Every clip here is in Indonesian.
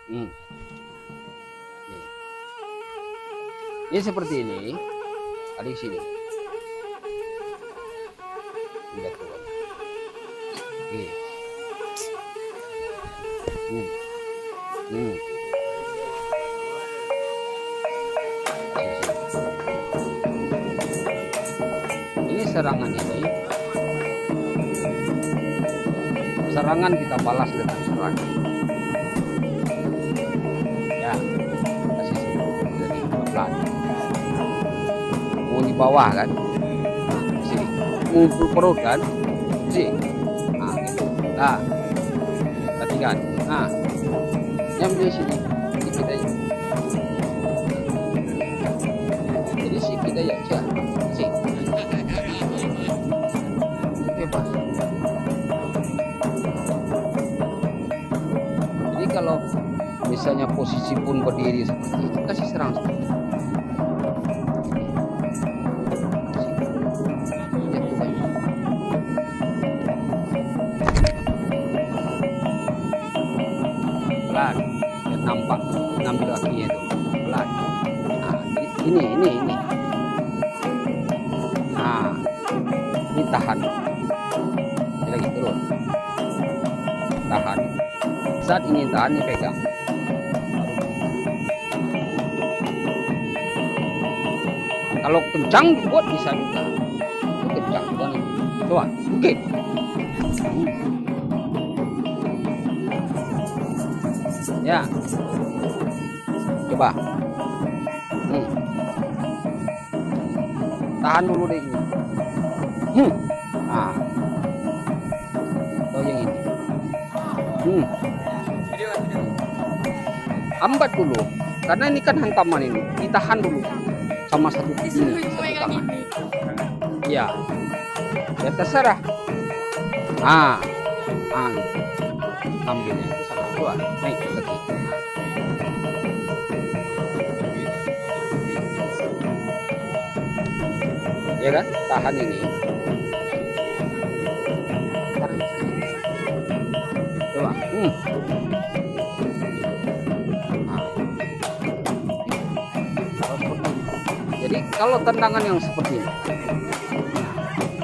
Hmm. Ini seperti ini. Adik sini. Lihat tuh. Oke. Hmm. Hmm. Ini serangan ini. Serangan kita balas dengan serangan. Ya. Kasih sini. Jadi pelan. Mau di bawah kan? Sini. Ngumpul perut kan? Sini. Nah, gitu. Nah. Perhatikan. Nah. Yang di sini. Sedikit aja. Jadi sedikit aja. Sini. Bebas. Jadi kalau misalnya posisi pun berdiri seperti ini, kasih serang seperti ini. Pelan, biar nampak ngambil kakinya itu pelan. Nah, ini. Nah, ini tahan. Ini lagi turun. Tahan. Saat ini tahan, ini pegang. Kalau kencang dibuat bisa juga. Itu kencang banget. Coba, oke. Ya, coba. Tahan dulu deh ini. Nah, atau yang ini. Hambat dulu, karena ini kan hantaman ini. Ditahan dulu sama satu tangan. Iya, ya terserah. Gitu. Ambilnya itu satu dua, naik lagi. Ya kan, tahan ini. Coba. Jadi kalau tendangan yang seperti ini,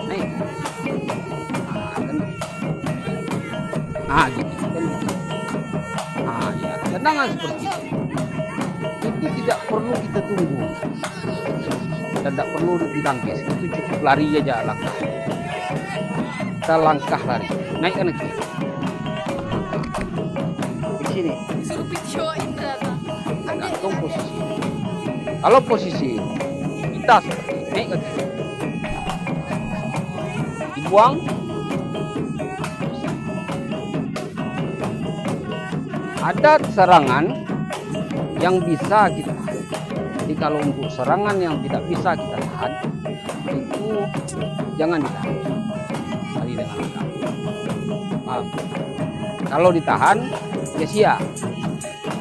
naik. Gitu kan. Ya, tendangan seperti itu. Itu tidak perlu kita tunggu. Tidak perlu ditangkis. Itu cukup lari aja langkah. Kita langkah lari. Naikkan lagi. Di sini. Disuruh videoin ternyata. Gantung posisi. Kalau posisi kita seperti ini, naik lagi. Dibuang. Ada serangan yang bisa kita tahan. Jadi kalau untuk serangan yang tidak bisa kita tahan, itu jangan ditahan. Lari dengan langkah. Kalau ditahan, ya sia.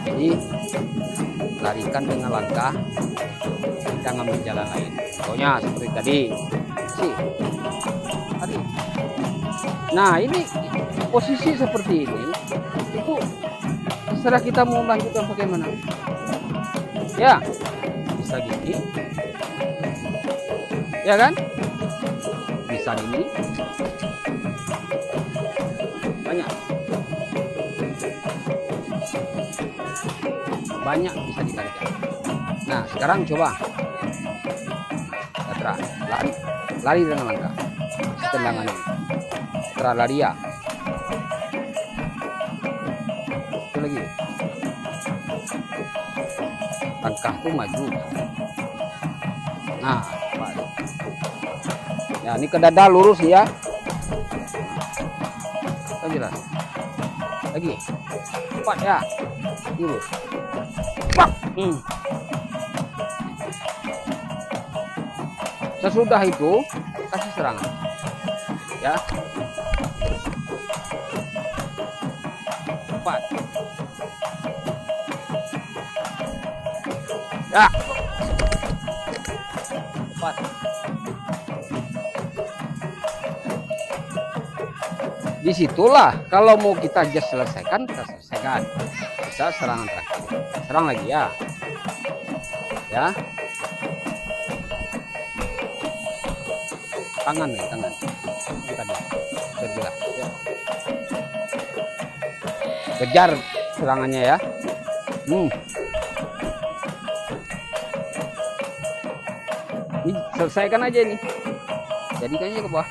Jadi larikan dengan langkah, kita ngambil jalan lain. Contohnya seperti tadi. Tadi. Nah, ini posisi seperti ini, itu terserah kita mau lanjutkan bagaimana. Ya, bisa gini. Ya kan? Bisa gini. Banyak bisa dibalikan. Nah, sekarang coba. Setelah lari dengan langkah. Tendangan ini. Setelah lari ya. Itu lagi. Langkah tuh maju. Nah, balik. Ya, ini ke dada lurus ya. Kita jelas. Lagi. Cepat ya. Lurus. Sesudah itu kasih serangan. Ya. Cepat. Ya. Cepat. Disitulah kalau mau kita just selesaikan, kita selesaikan. Bisa serangan terakhir. Serang lagi ya. Ya. Tangan nih, tangan. Kita dia. Bergerak. Ya. Kejar serangannya ya. Ini selesaikan aja nih. Jadikannya ke bawah.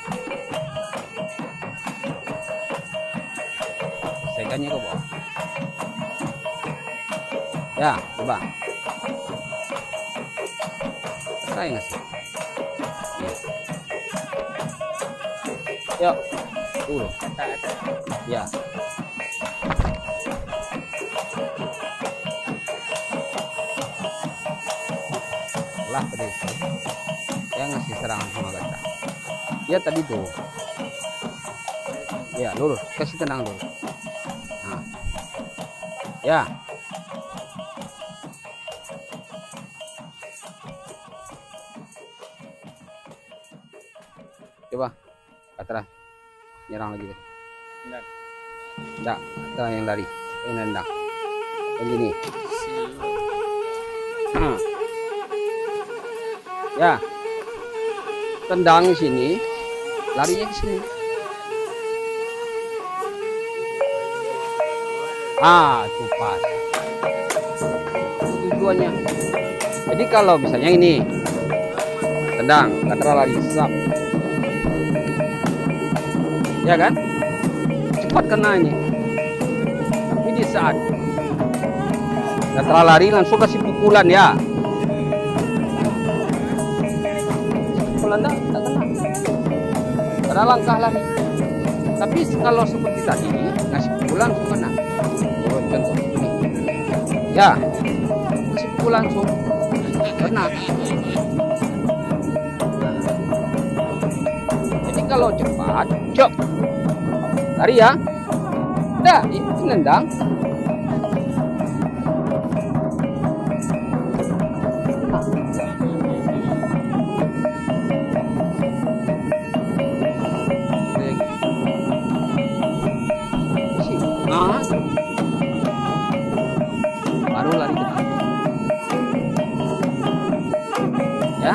Selesaikannya ke bawah. Ya, coba. Selesai nggak sih? Yuk, dulu. Ya. Lah tadi yang ngasih serangan sama gata. Ya tadi tuh. Ya, lurus, kasih tenang dulu. Nah. Ya. Coba, Katra, nyerang lagi deh. Enggak, ada yang lari, yang nendang. Begini. Ya, tendang di sini, larinya ke sini. Tuh pas. Tujuannya. Jadi kalau misalnya ini tendang, Katra lari, sap. Ya kan? Cepat kena ini. Tapi di saat Katra lari langsung kasih pukulan ya. Pukulan tak kena. Karena langkah lari. Tapi kalau seperti tadi ngasih pukulan langsung kena. Contoh ini. Ya. Kasih pukulan langsung kena. Kalau cepat, cok, lari ya, udah, itu nendang, baru lari ke ya.